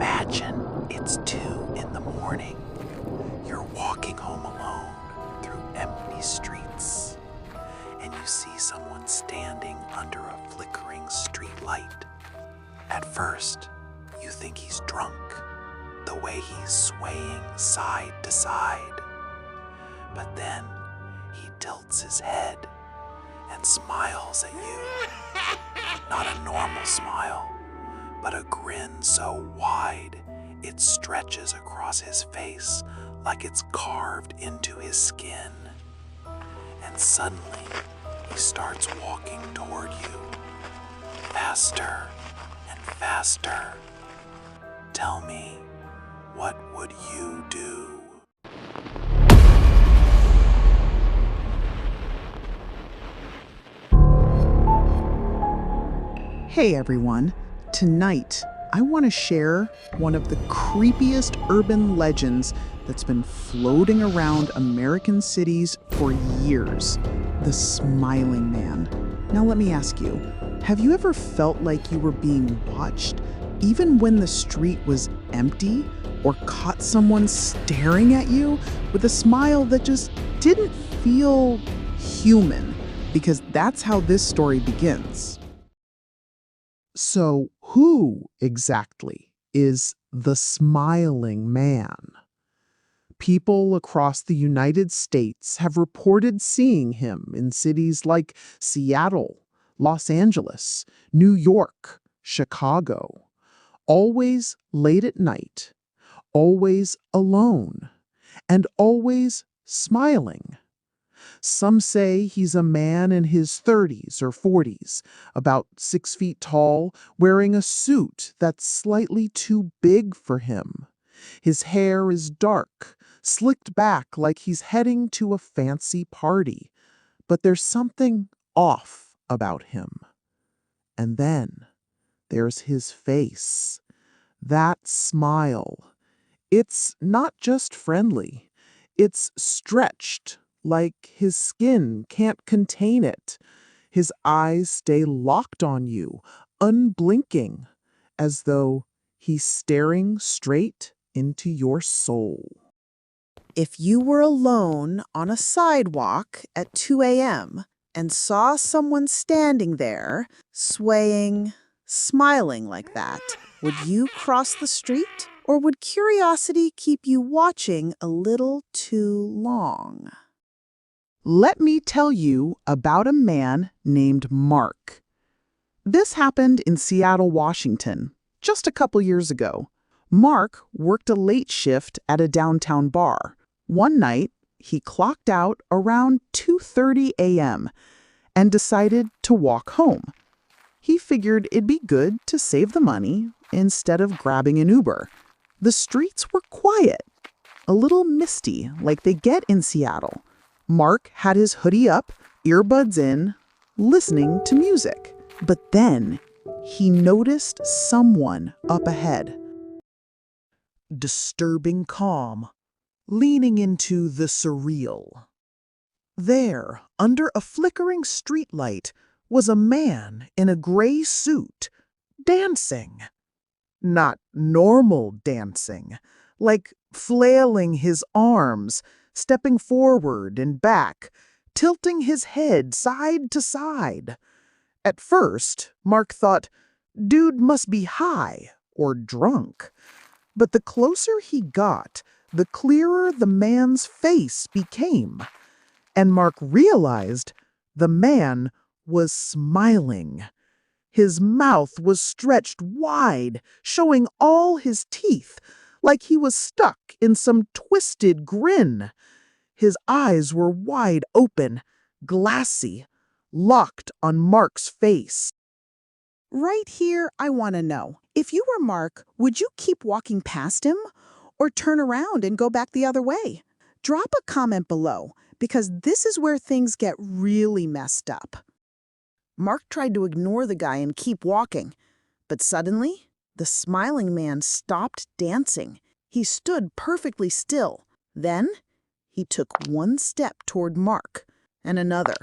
Imagine it's 2 in the morning. You're walking home alone through empty streets, and you see someone standing under a flickering street light. At first, you think he's drunk, the way he's swaying side to side. But then he tilts his head and smiles at you. Not a normal smile, but a grin so wide it stretches across his face like it's carved into his skin. And suddenly, he starts walking toward you, faster and faster. Tell me, what would you do? Hey everyone, tonight I want to share one of the creepiest urban legends that's been floating around American cities for years, the Smiling Man. Now let me ask you, have you ever felt like you were being watched, even when the street was empty, or caught someone staring at you with a smile that just didn't feel human? Because that's how this story begins. So, who exactly is the Smiling Man? People across the United States have reported seeing him in cities like Seattle, Los Angeles, New York, Chicago. Always late at night, always alone, and always smiling. Some say he's a man in his 30s or 40s, about 6 feet tall, wearing a suit that's slightly too big for him. His hair is dark, slicked back like he's heading to a fancy party. But there's something off about him. And then there's his face. That smile. It's not just friendly. It's stretched, like his skin can't contain it. His eyes stay locked on you, unblinking, as though he's staring straight into your soul. If you were alone on a sidewalk at 2 a.m. and saw someone standing there, swaying, smiling like that, would you cross the street? Or would curiosity keep you watching a little too long? Let me tell you about a man named Mark. This happened in Seattle, Washington, just a couple years ago. Mark worked a late shift at a downtown bar. One night, he clocked out around 2:30 a.m. and decided to walk home. He figured it'd be good to save the money instead of grabbing an Uber. The streets were quiet, a little misty like they get in Seattle. Mark had his hoodie up, earbuds in, listening to music. But then he noticed someone up ahead. Disturbing calm, leaning into the surreal. There, under a flickering streetlight, was a man in a gray suit, dancing. Not normal dancing, like flailing his arms, stepping forward and back, tilting his head side to side. At first, Mark thought, dude must be high or drunk. But the closer he got, the clearer the man's face became. And Mark realized the man was smiling. His mouth was stretched wide, showing all his teeth, like he was stuck in some twisted grin. His eyes were wide open, glassy, locked on Mark's face. Right here, I want to know, if you were Mark, would you keep walking past him or turn around and go back the other way? Drop a comment below, because this is where things get really messed up. Mark tried to ignore the guy and keep walking, but suddenly, the Smiling Man stopped dancing. He stood perfectly still. Then, he took one step toward Mark, and another.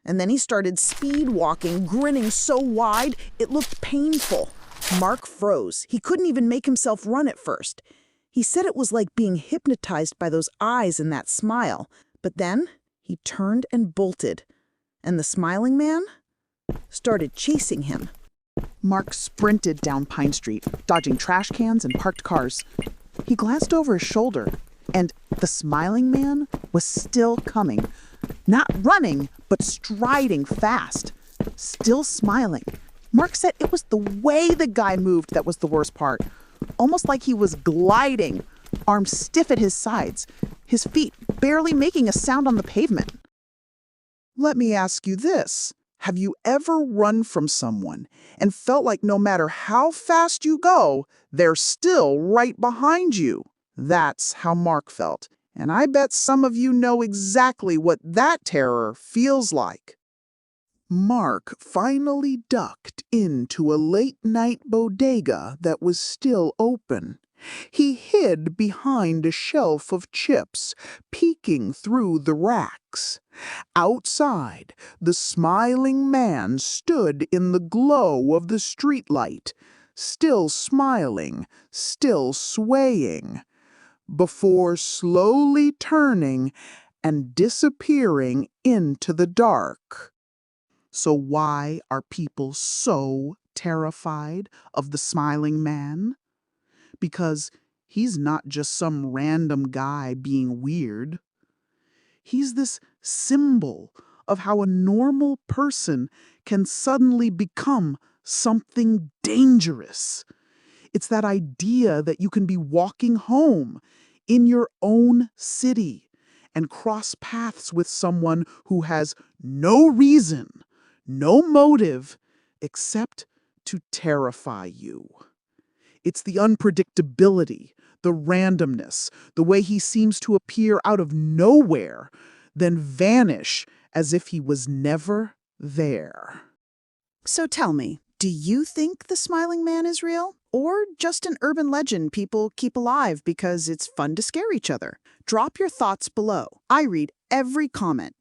And then he started speed walking, grinning so wide it looked painful. Mark froze. He couldn't even make himself run at first. He said it was like being hypnotized by those eyes and that smile. But then he turned and bolted, and the smiling man started chasing him. Mark sprinted down Pine Street, dodging trash cans and parked cars. He glanced over his shoulder, and the smiling man was still coming. Not running, but striding fast. Still smiling. Mark said it was the way the guy moved that was the worst part. Almost like he was gliding, arms stiff at his sides, his feet barely making a sound on the pavement. Let me ask you this. Have you ever run from someone and felt like no matter how fast you go, they're still right behind you? That's how Mark felt. And I bet some of you know exactly what that terror feels like. Mark finally ducked into a late-night bodega that was still open. He hid behind a shelf of chips, peeking through the racks. Outside, the smiling man stood in the glow of the streetlight, still smiling, still swaying, before slowly turning and disappearing into the dark. So why are people so terrified of the smiling man? Because he's not just some random guy being weird. He's this symbol of how a normal person can suddenly become something dangerous. It's that idea that you can be walking home in your own city and cross paths with someone who has no reason, no motive, except to terrify you. It's the unpredictability, the randomness, the way he seems to appear out of nowhere, then vanish as if he was never there. So tell me, do you think the smiling man is real? Or just an urban legend people keep alive because it's fun to scare each other? Drop your thoughts below. I read every comment.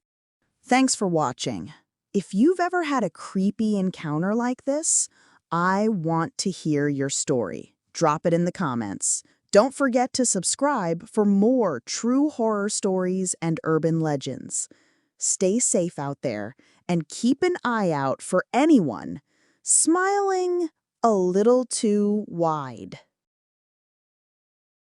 Thanks for watching. If you've ever had a creepy encounter like this, I want to hear your story. Drop it in the comments. Don't forget to subscribe for more true horror stories and urban legends. Stay safe out there and keep an eye out for anyone smiling a little too wide.